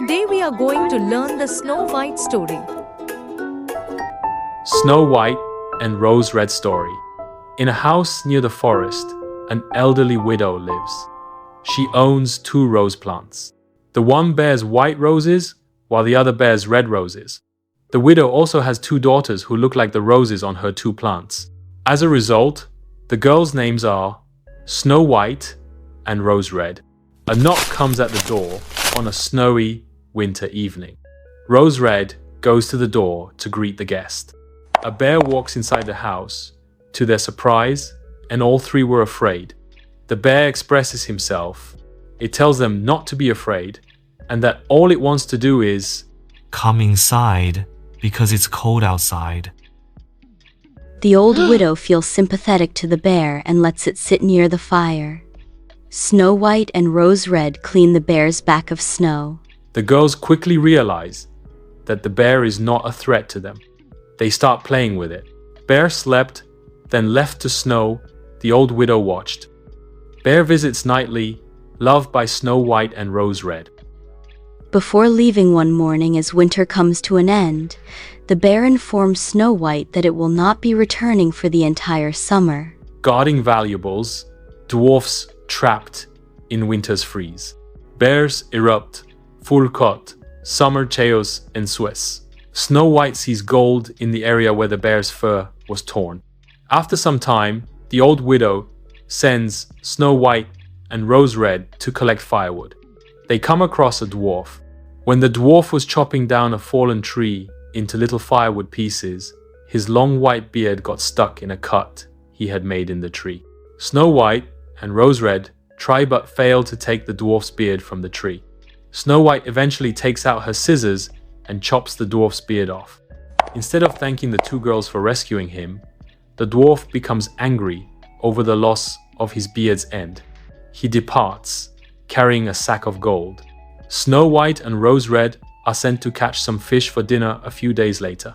Today we are going to learn the Snow White story. Snow White and Rose Red story. In a house near the forest, an elderly widow lives. She owns 2 rose plants. The one bears white roses, while the other bears red roses. The widow also has 2 daughters who look like the roses on her 2 plants. As a result, the girls' names are Snow White and Rose Red. A knock comes at the door on a snowy winter evening. Rose Red goes to the door to greet the guest. A bear walks inside the house. To their surprise, and all 3 were afraid. The bear expresses himself. It tells them not to be afraid, and that all it wants to do is come inside because it's cold outside. The old widow feels sympathetic to the bear and lets it sit near the fire. Snow White and Rose Red clean the bear's back of snow. The girls quickly realize that the bear is not a threat to them. They start playing with it. Bear slept, then left to snow. The old widow watched. Bear visits nightly, loved by Snow White and Rose Red. Before leaving one morning as winter comes to an end, the bear informs Snow White that it will not be returning for the entire summer. Guarding valuables, dwarfs trapped in winter's freeze. Bears erupt, full court, summer chaos ensues. Snow White sees gold in the area where the bear's fur was torn. After some time, the old widow sends Snow White and Rose Red to collect firewood. They come across a dwarf. When the dwarf was chopping down a fallen tree into little firewood pieces, his long white beard got stuck in a cut he had made in the tree. Snow White and Rose Red try but fail to take the dwarf's beard from the tree. Snow White eventually takes out her scissors and chops the dwarf's beard off. Instead of thanking the 2 girls for rescuing him, the dwarf becomes angry over the loss of his beard's end. He departs, carrying a sack of gold. Snow White and Rose Red are sent to catch some fish for dinner a few days later.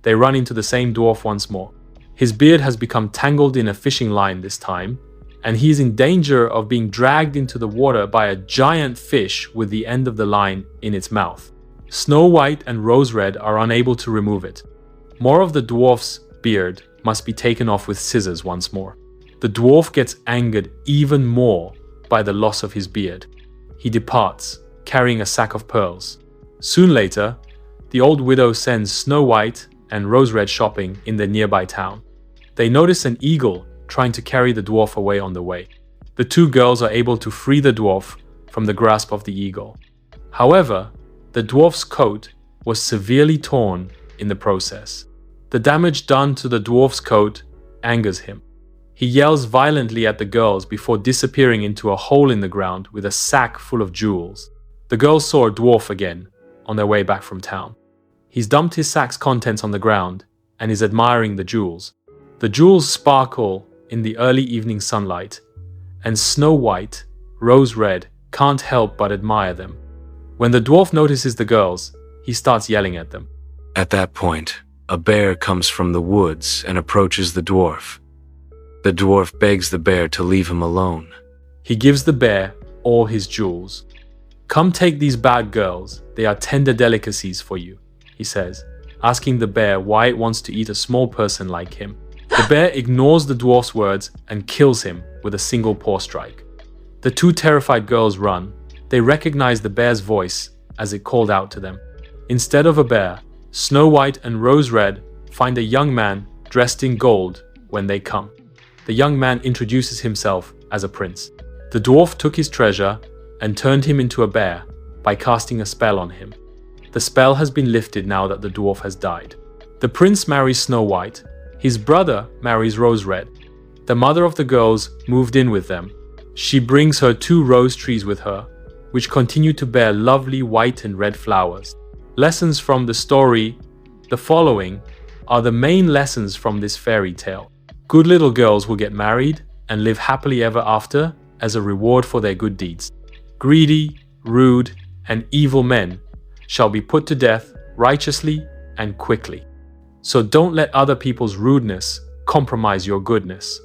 They run into the same dwarf once more. His beard has become tangled in a fishing line this time, and he is in danger of being dragged into the water by a giant fish with the end of the line in its mouth. Snow White and Rose Red are unable to remove it. More of the dwarf's beard must be taken off with scissors once more. The dwarf gets angered even more by the loss of his beard. He departs, carrying a sack of pearls. Soon later, the old widow sends Snow White and Rose Red shopping in the nearby town. They notice an eagle trying to carry the dwarf away on the way. The 2 girls are able to free the dwarf from the grasp of the eagle. However, the dwarf's coat was severely torn in the process. The damage done to the dwarf's coat angers him. He yells violently at the girls before disappearing into a hole in the ground with a sack full of jewels. The girls saw a dwarf again on their way back from town. He's dumped his sack's contents on the ground and is admiring the jewels. The jewels sparkle in the early evening sunlight, and Snow White, Rose Red can't help but admire them. When the dwarf notices the girls, he starts yelling at them. At that point, a bear comes from the woods and approaches the dwarf. The dwarf begs the bear to leave him alone. He gives the bear all his jewels. "Come take these bad girls, they are tender delicacies for you," he says, asking the bear why it wants to eat a small person like him. The bear ignores the dwarf's words and kills him with a single paw strike. The 2 terrified girls run. They recognize the bear's voice as it called out to them. Instead of a bear, Snow White and Rose Red find a young man dressed in gold when they come. The young man introduces himself as a prince. The dwarf took his treasure and turned him into a bear by casting a spell on him. The spell has been lifted now that the dwarf has died. The prince marries Snow White. His brother marries Rose Red. The mother of the girls moved in with them. She brings her 2 rose trees with her, which continue to bear lovely white and red flowers. Lessons from the story. The following are the main lessons from this fairy tale. Good little girls will get married and live happily ever after as a reward for their good deeds. Greedy, rude, and evil men shall be put to death righteously and quickly. So don't let other people's rudeness compromise your goodness.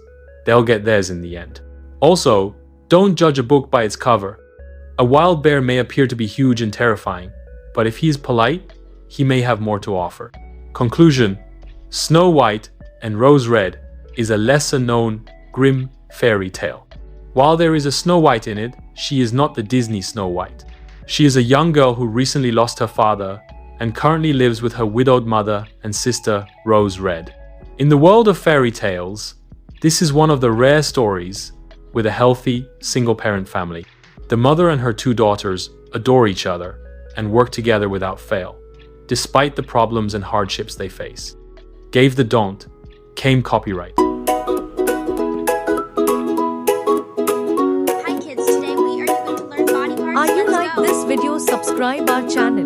They'll get theirs in the end. Also, don't judge a book by its cover. A wild bear may appear to be huge and terrifying, but if he is polite, he may have more to offer. Conclusion: Snow White and Rose Red is a lesser-known Grimm fairy tale. While there is a Snow White in it, she is not the Disney Snow White. She is a young girl who recently lost her father and currently lives with her widowed mother and sister, Rose Red. In the world of fairy tales, this is one of the rare stories with a healthy, single-parent family. The mother and her two daughters adore each other and work together without fail, despite the problems and hardships they face. Gave the don't, came copyright. Hi kids, today we are going to learn body parts. Are you Let's like go. this video? Subscribe our channel.